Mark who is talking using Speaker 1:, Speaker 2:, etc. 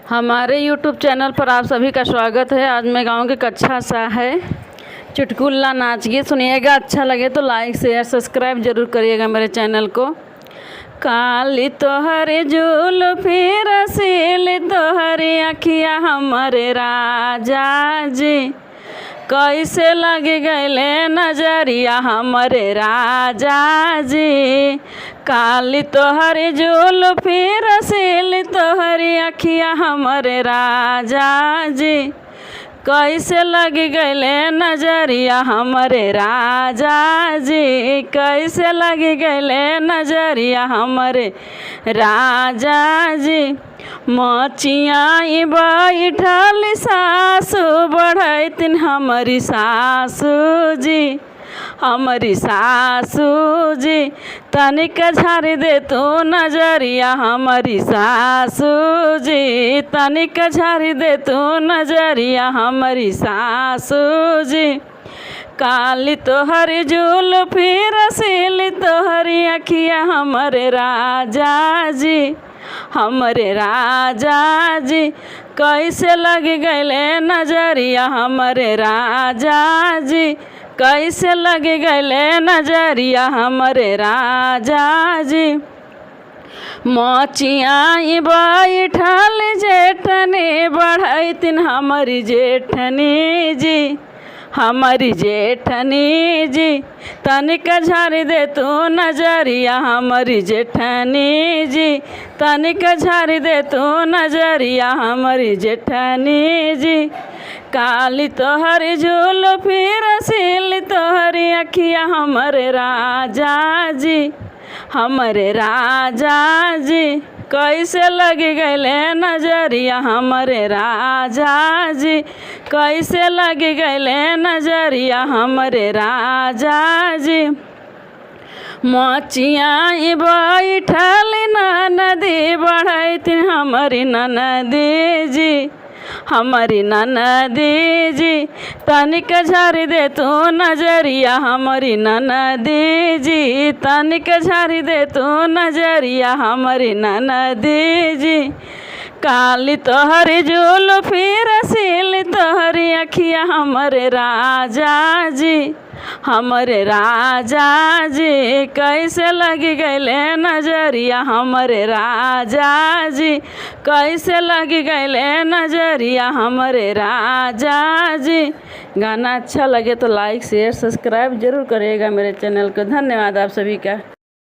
Speaker 1: हमारे YouTube channel पर आप सभी का स्वागत है। आज मैं गाऊंगी कक्षा सा है चुटकुला नाच गीत। सुनिएगा, अच्छा लगे तो लाइक शेयर सब्सक्राइब जरूर करिएगा मेरे चैनल को। काली तोहरी जुल्फी रसीली तोहरी अखिया हमारे राजा जी, कैसे लग गईले नजरिया हमारे राजा जी। काली तोहरी जुल्फी रसीली तोहरी अखिया हमारे राजा जी, कैसे लग गईले नजरिया हमारे राजा जी, कैसे लग गईले नजरिया हमारे राजा जी। मचियाई बैठल सासु बढ़ैतिन हमारी सासू जी, हमारी सासू जी। तनिक झाड़ी दे तू नजरिया हमारी सासू जी, तनिक झाड़ी दे तू नजरिया हमारी सासू जी। काली तोहरी जुल्फी रसीली तोहरी अखिया हमारे राजा जी, हमारे राजा जी, कैसे लग गईले नजरिया हमारे राजा जी, कैसे लग गईले नजरिया हमारे राजा जी। मचियाई बैठल जेठनी बढ़ैतिन हमारी जेठनी जी, हमारी जेठनी जी। तनिक झाड़ी दे तू नजरिया हमारी जेठनी जी, तनिक झाड़ी दे तू नजरिया हमारी जेठनी जी। काली तोहरी जुल्फी रसीली तोहरी अखिया हमारे राजा जी, हमारे राजा जी, कैसे लग गईले नजरिया हमारे राजा जी, कैसे लग गईले नजरिया हमारे राजा जी। मचियाई बैठल ननदी बढ़ैतिन हमारी ननदी जी, हमारी ननदी जी। तनिक झाड़ी दे तू नजरिया हमारी ननदी जी, तनिक झाड़ी दे तू नजरिया हमारी ननदी जी। काली तोहरी जुल्फी रसीली तोहरी अखिया हमारे राजा जी, हमारे राजा जी, कैसे लग गईले नजरिया हमारे राजा जी, कैसे लग गईले नजरिया हमारे राजा जी। गाना अच्छा लगे तो लाइक शेयर सब्सक्राइब जरूर करिएगा मेरे चैनल को। धन्यवाद आप सभी का।